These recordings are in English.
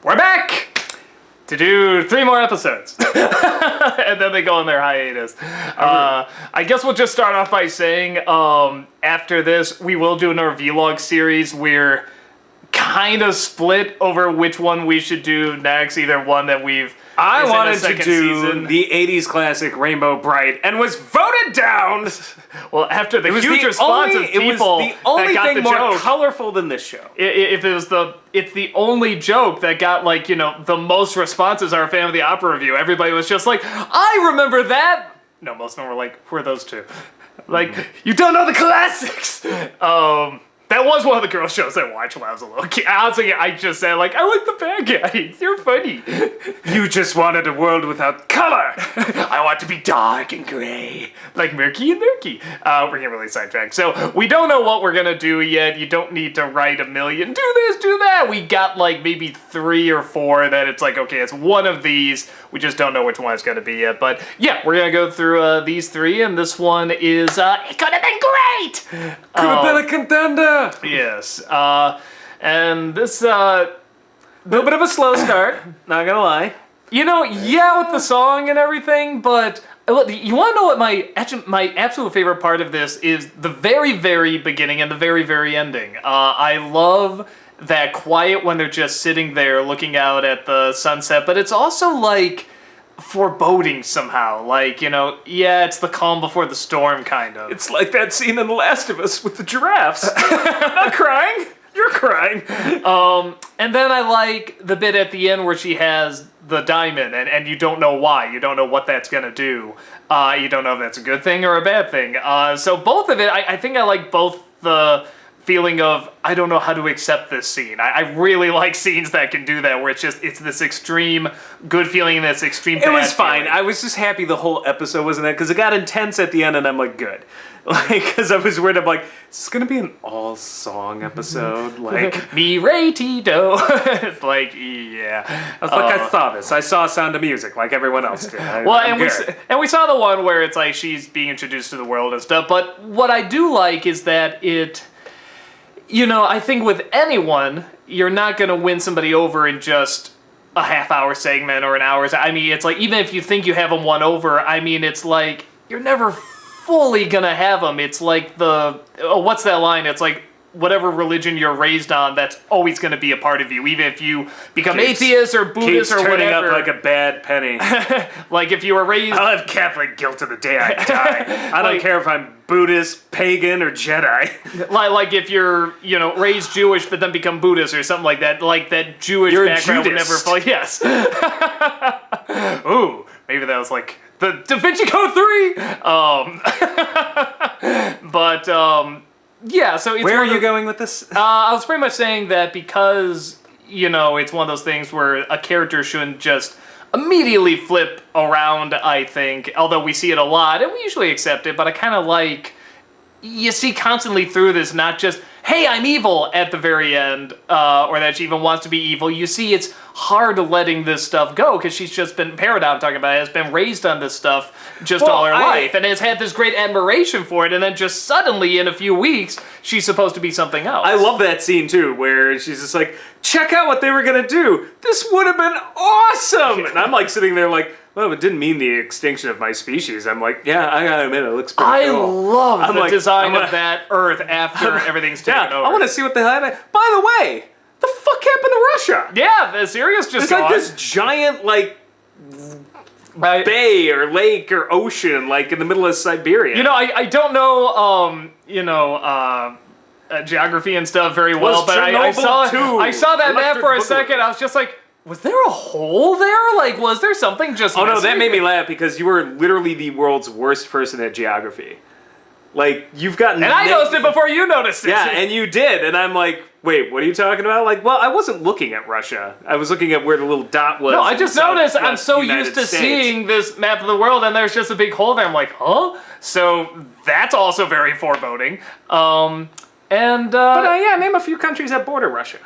we're back to do 3 more episodes. And then they go on their hiatus. I guess we'll just start off by saying, after this, we will do another vlog series. We're kind of split over which one we should do next. Either one that I wanted to do the 80s classic Rainbow Bright and was voted down. Well, after the huge response of people, it was the only that got thing the more joke, colorful than this show. If it was it's the only joke that got the most responses. Our Phantom of the Opera review. Everybody was just like, I remember that. No, most of them were like, who are those two? Like, you don't know the classics. That was one of the girl shows I watched when I was a little kid. Honestly, I just said, I like the bad guys. You're funny. You just wanted a world without color. I want to be dark and gray. Like murky and murky. We're getting really sidetracked. So, we don't know what we're going to do yet. You don't need to write a million. Do this, do that. We got, maybe 3 or 4 that it's okay, it's one of these. We just don't know which one it's going to be yet. But, yeah, we're going to go through these 3. And this one is, it could have been great. Could have been a contender. Yes, and this, a little bit of a slow start, not gonna lie. With the song and everything, but you want to know what my absolute favorite part of this is? The very, very beginning and the very, very ending. I love that quiet when they're just sitting there looking out at the sunset, but it's also foreboding somehow. It's the calm before the storm, kind of. It's like that scene in The Last of Us with the giraffes. I'm not crying. You're crying. And then I like the bit at the end where she has the diamond, and you don't know why. You don't know what that's going to do. You don't know if that's a good thing or a bad thing. So both of it, I think I like both the feeling of, I don't know how to accept this scene. I really like scenes that can do that, where it's this extreme good feeling and this extreme bad feeling. It was fine. I was just happy the whole episode wasn't that, because it got intense at the end, and I'm like, good. Because I was worried, I'm like, is this going to be an all-song episode? Me Ray-Tito. It's yeah. I was I saw this. I saw Sound of Music like everyone else did. We saw the one where it's she's being introduced to the world and stuff, but what I do like is that it... I think with anyone, you're not going to win somebody over in just a half-hour segment or an hour. I mean, it's even if you think you have them won over, I mean, it's you're never fully going to have them. It's what's that line? It's whatever religion you're raised on, that's always going to be a part of you, even if you become atheist or Buddhist or whatever. Turning up like a bad penny. If you were raised... I'll have Catholic guilt to the day I die. I don't care if I'm Buddhist, pagan, or Jedi. If you're, raised Jewish but then become Buddhist or something like that. That Jewish background would never fall... Yes. Ooh, maybe that was the Da Vinci Code 3! Yeah, so it's... Where are you going with this? I was pretty much saying that because, it's one of those things where a character shouldn't just immediately flip around, I think. Although we see it a lot, and we usually accept it, but I kind of you see constantly through this, not just, hey, I'm evil at the very end, or that she even wants to be evil. You see it's hard letting this stuff go, because she's just been, Peridot I'm talking about, has been raised on this stuff all her life, and has had this great admiration for it, and then just suddenly, in a few weeks, she's supposed to be something else. I love that scene, too, where she's just check out what they were going to do. This would have been awesome! And I'm sitting there well, it didn't mean the extinction of my species. I'm yeah, I gotta admit, it looks pretty cool. I love the design of that Earth after everything's taken over. I want to see what the hell... By the way, the fuck happened to Russia? Yeah, the Syria's just gone. It's this giant, bay or lake or ocean, in the middle of Siberia. I don't know, geography and stuff very well, but I saw that map for a second. I was just was there a hole there? Was there something just... Oh, no, that made me laugh, because you were literally the world's worst person at geography. You've gotten... And I noticed it before you noticed it. Yeah, and you did, and I'm wait, what are you talking about? Well, I wasn't looking at Russia. I was looking at where the little dot was. No, I just noticed, I'm so used to seeing this map of the world, and there's just a big hole there. I'm huh? So, that's also very foreboding. Name a few countries that border Russia.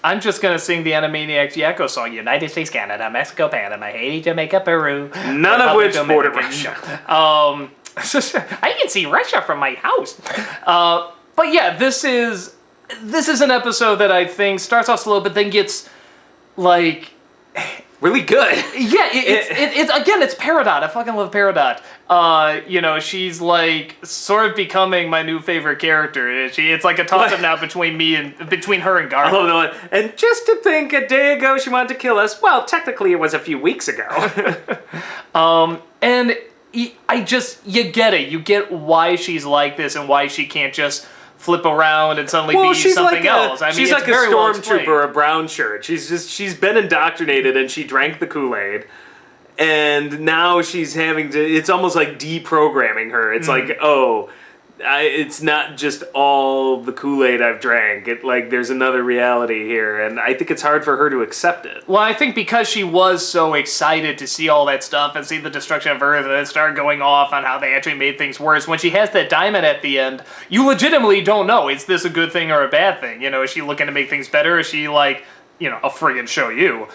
I'm just gonna sing the Animaniacs Yakko song. United States, Canada, Mexico, Panama, Haiti, Jamaica, Peru. None of which border Russia. I can see Russia from my house. But yeah, this is an episode that I think starts off slow, but then gets like, really good. yeah, it's again, it's Peridot. I fucking love Peridot. You know, she's like sort of becoming my new favorite character. It's like a toss-up now between her and Garth. Oh no! And just to think, a day ago she wanted to kill us. Well, technically it was a few weeks ago. And you get it. You get why she's like this and why she can't just flip around and suddenly be she's something like else. I mean, she's it's like a very well explained. stormtrooper, a brown shirt. She's been indoctrinated and she drank the Kool-Aid. And now she's having to, it's almost like deprogramming her. It's like, oh, it's not just all the Kool-Aid I've drank. There's another reality here. And I think it's hard for her to accept it. Well, I think because she was so excited to see all that stuff and see the destruction of Earth and it started going off on how they actually made things worse, when she has that diamond at the end, you legitimately don't know, is this a good thing or a bad thing? You know, is she looking to make things better? Is she like, you know, I'll friggin' show you.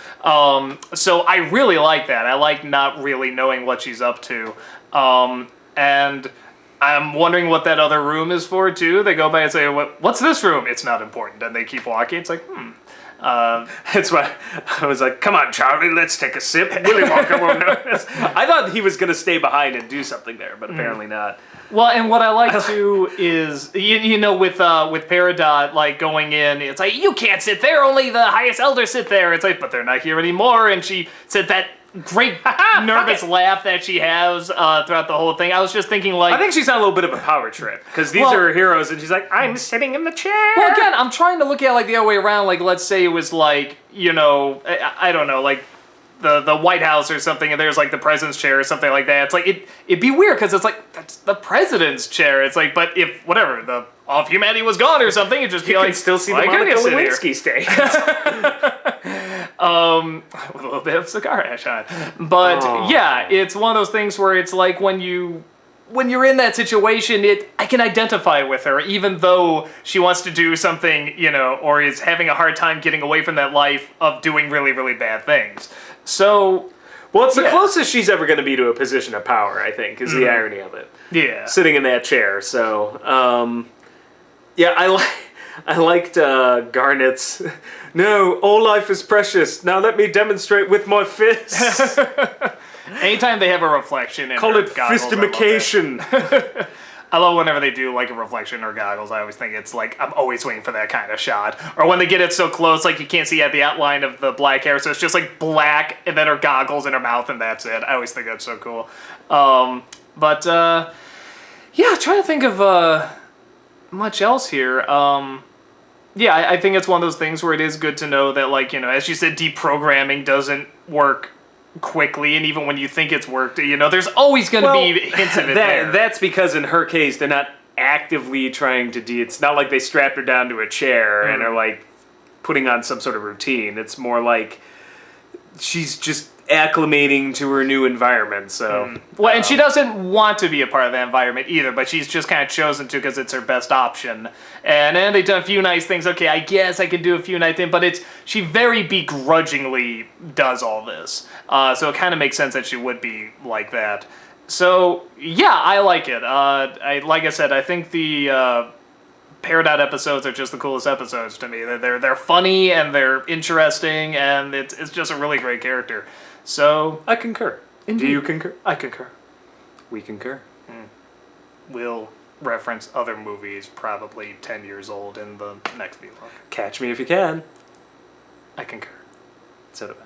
So I really like that. I like not really knowing what she's up to. And I'm wondering what that other room is for, too. They go by and say, what's this room? It's not important. And they keep walking. It's like, That's why I was like, come on, Charlie, let's take a sip. Willy Wonka won't notice. I thought he was going to stay behind and do something there, but apparently not. Well, and what I like too is, you know, with Peridot, like, going in, it's like, you can't sit there, only the highest elders sit there. It's like, but they're not here anymore, and she said that great nervous laugh that she has throughout the whole thing. I was just thinking, like... I think she's on a little bit of a power trip, because these are her heroes, and she's like, I'm sitting in the chair! Well, again, I'm trying to look at it like the other way around, like, let's say it was like, you know, I don't know, like, the White House or something, and there's like the president's chair or something like that. It's like it'd be weird because it's like that's the president's chair. It's like, but if whatever all of humanity was gone or something, it'd just be like, can still see the Monica Lewinsky stage. With a little bit of cigar ash on. But yeah, it's one of those things where it's like when you're in that situation, I can identify with her, even though she wants to do something, you know, or is having a hard time getting away from that life of doing really, really bad things. So, well, it's the closest she's ever going to be to a position of power, I think, is the irony of it. Yeah. Sitting in that chair. So, yeah, I liked Garnet's, no, all life is precious. Now let me demonstrate with my fists. Anytime they have a reflection in Call her it goggles, fistimacation. I love whenever they do like a reflection or goggles. I always think it's like, I'm always waiting for that kind of shot. Or when they get it so close, like you can't see at the outline of the black hair, so it's just like black, and then her goggles in her mouth, and that's it. I always think that's so cool. Yeah, trying to think of much else here. Yeah, I think it's one of those things where it is good to know that, like, you know, as you said, deprogramming doesn't work quickly, and even when you think it's worked, you know, there's always going to be hints of it there. That's because in her case, they're not actively trying to it's not like they strapped her down to a chair and are like putting on some sort of routine. It's more like she's just acclimating to her new environment, so... Well, and she doesn't want to be a part of that environment either, but she's just kind of chosen to because it's her best option. And then they've done a few nice things. Okay, I guess I can do a few nice things, but she very begrudgingly does all this. So it kind of makes sense that she would be like that. So, yeah, I like it. Like I said, I think the... Peridot episodes are just the coolest episodes to me. They're funny and they're interesting, and it's just a really great character. So I concur. Indeed. Do you concur? I concur. We concur. We'll reference other movies probably 10 years old in the next vlog. Catch me if you can. I concur. So do I.